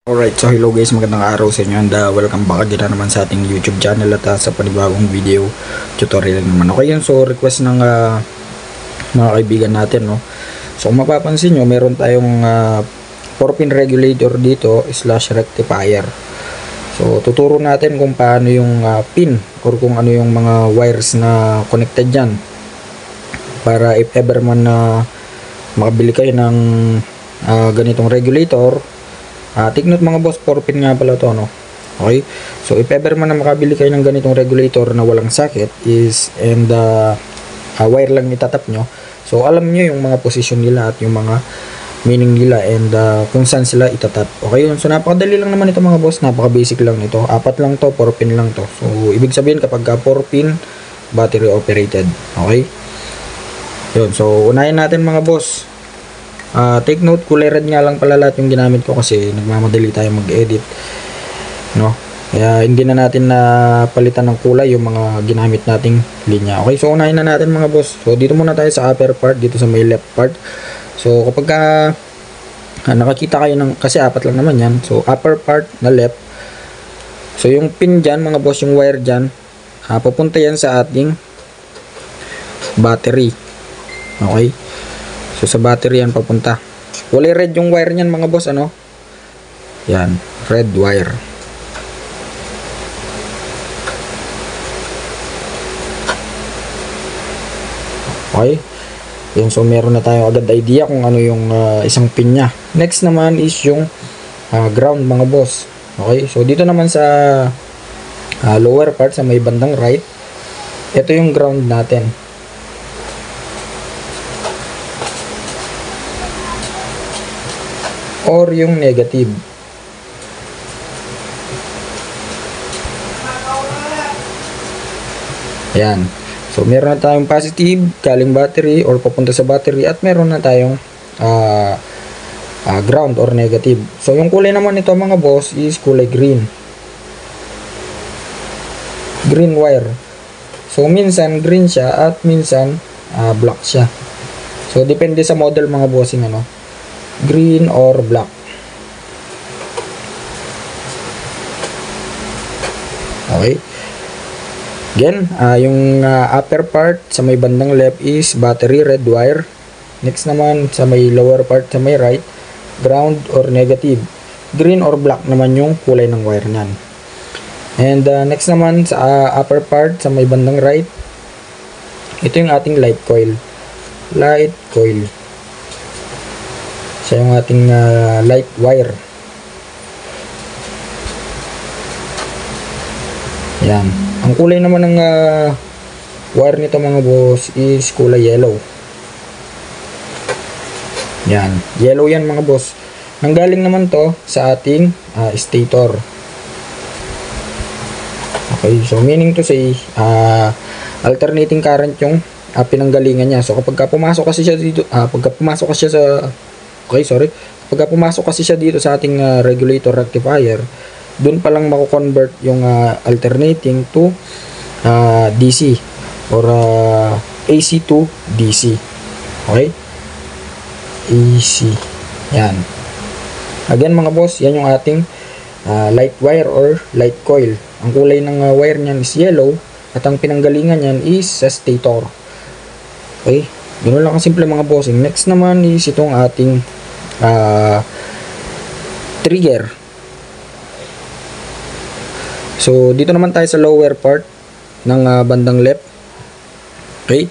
Alright, so hello guys, magandang araw sa inyo and welcome back again na naman sa ating YouTube channel at sa panibagong video tutorial naman. Okay yun, so request ng mga kaibigan natin, no. So kung mapapansin nyo, meron tayong 4-pin regulator dito slash rectifier. So tuturo natin kung paano yung pin or kung ano yung mga wires na connected dyan para if ever man na makabili kayo ng ganitong regulator. Take note mga boss, 4-pin nga pala to, no? Okay, so if ever man na makabili kayo ng ganitong regulator na walang socket and wire lang itatap nyo, so alam nyo yung mga position nila at yung mga meaning nila and kung saan sila itatap. Okay, so napakadali lang naman ito mga boss, napaka basic lang nito. 4 lang to, 4-pin lang to. So ibig sabihin kapag 4-pin battery operated. Okay, yun, so unahin natin mga boss. Take note, kulay red nga lang pala lahat yung ginamit ko kasi nagmamadali tayo mag-edit, no? Kaya hindi na natin na palitan ng kulay yung mga ginamit nating linya. Okay, so unahin na natin mga boss. So dito muna tayo sa upper part, dito sa may left part. So kapag nakakita kayo ng, kasi 4 lang naman yan, so upper part na left. So yung pin dyan mga boss, yung wire dyan, pupunta yan sa ating battery. Okay, so sa battery yan papunta. Kulay red yung wire niyan mga boss, ano? Yan, red wire. Okay. Yan, so meron na tayo agad idea kung ano yung isang pin niya. Next naman is yung ground mga boss. Okay, so dito naman sa lower part sa may bandang right, ito yung ground natin. Or yung negative. Ayan. So meron na tayong positive galing battery or papunta sa battery at meron na tayong ground or negative. So yung kulay naman nito mga boss is kulay green. Green wire. So minsan green siya at minsan black siya. So depende sa model mga bossing, ano, green or black. Okay, again, yung upper part sa may bandang left is battery red wire. Next naman sa may lower part sa may right, ground or negative. Green or black naman yung kulay ng wire nyan. And next naman sa upper part sa may bandang right, ito yung ating light coil. Light coil siya yung ating light wire. Yan. Ang kulay naman ng wire nito mga boss is kulay yellow. Yan. Yellow yan mga boss. Nanggaling naman to sa ating stator. Okay, so meaning to say alternating current yung pinanggalingan niya. So kapag pumasok kasi siya dito, pagka pumasok kasi siya dito sa ating regulator rectifier, dun pa lang mako-convert yung alternating to DC or AC to DC. Okay? AC. Yan. Again mga boss, yan yung ating light wire or light coil. Ang kulay ng wire niyan is yellow at ang pinanggalingan niyan is sa stator. Okay? Ganoon lang ang simple mga bossing. Next naman is itong ating trigger. So dito naman tayo sa lower part ng bandang left. Okay,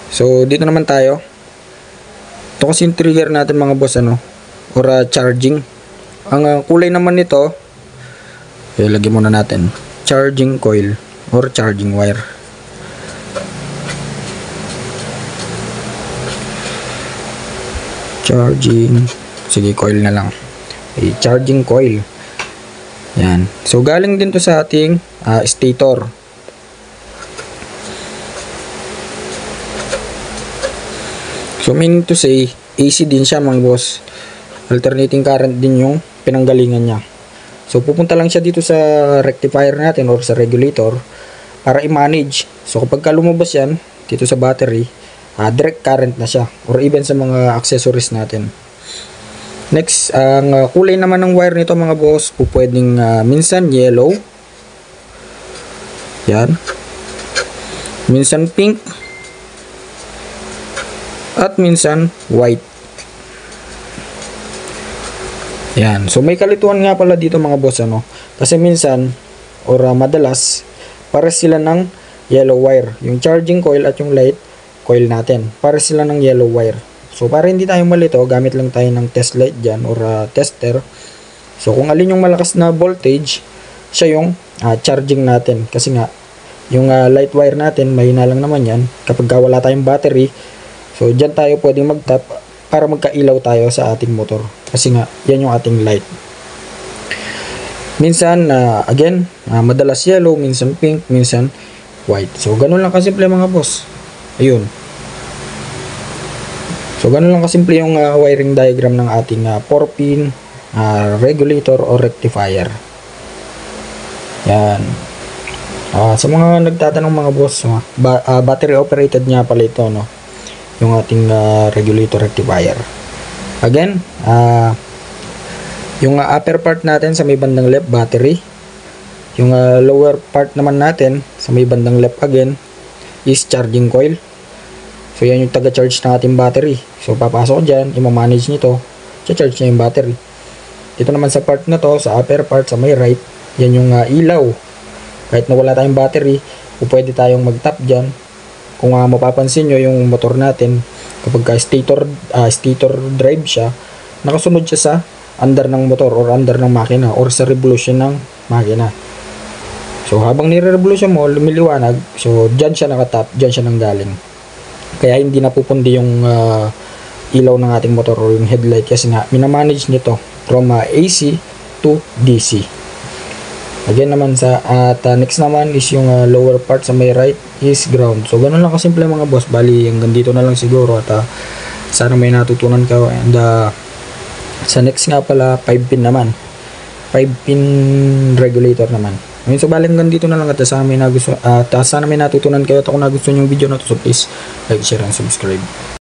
so dito naman tayo. Ito kasi yung trigger natin mga boss, ano, or charging. Ang kulay naman nito, lagyan muna natin charging coil or charging wire. Charging, sige, coil na lang. Okay, charging coil. Yan. So galing din to sa ating stator. So meaning to say AC din siya mga boss. Alternating current din yung pinanggalingan niya. So pupunta lang siya dito sa rectifier natin or sa regulator para i-manage. So kapag lumabas yan dito sa battery, direct current na siya or even sa mga accessories natin. Next, ang kulay naman ng wire nito mga boss, pwedeng minsan yellow. Yan. Minsan pink. At minsan white. Yan. So may kalituhan nga pala dito mga boss, ano. Kasi minsan or madalas pares sila ng yellow wire. Yung charging coil at yung light coil natin, pares sila ng yellow wire. So para hindi tayo malito, gamit lang tayo ng test light dyan or tester. So kung alin yung malakas na voltage, siya yung charging natin. Kasi nga, yung light wire natin, mahina lang naman yan. Kapag wala tayong battery, so dyan tayo pwedeng mag-tap para magkailaw tayo sa ating motor. Kasi nga, yan yung ating light. Minsan, again, madalas yellow, minsan pink, minsan white. So ganun lang kasimple mga boss. Ayun. So, ganun lang kasimple yung wiring diagram ng ating 4-pin regulator or rectifier. Yan. Sa mga nagtatanong mga boss, battery operated nga pala ito, no? Yung ating regulator rectifier. Again, yung upper part natin sa may bandang left, battery. Yung lower part naman natin sa may bandang left again is charging coil. So, yan yung taga-charge ng ating battery. So, papasok dyan, i-manage nito, charge niya yung battery. Dito naman sa part na to, sa upper part, sa may right, yan yung ilaw. Kahit na wala tayong battery, pwede tayong mag-tap dyan. Kung mapapansin nyo, yung motor natin, kapag stator drive siya, nakasunod siya sa under ng motor or under ng makina or sa revolution ng makina. So, habang nire-revolution mo, lumiliwanag, so, dyan siya nakatap, dyan siya nanggaling. Kaya hindi napupundi yung ilaw ng ating motor or yung headlight kasi nga minamanage nito from AC to DC. Again naman next naman is yung lower part sa may right is ground. So ganun lang kasimple mga boss. Bali hanggang dito na lang siguro at sana may natutunan ka. And sa next nga pala 5-pin naman. 5-pin regulator naman. Ngayon, so bali hanggang dito na lang at sana may natutunan kayo at kung nagustuhan yung video na to, so please like, share, and subscribe.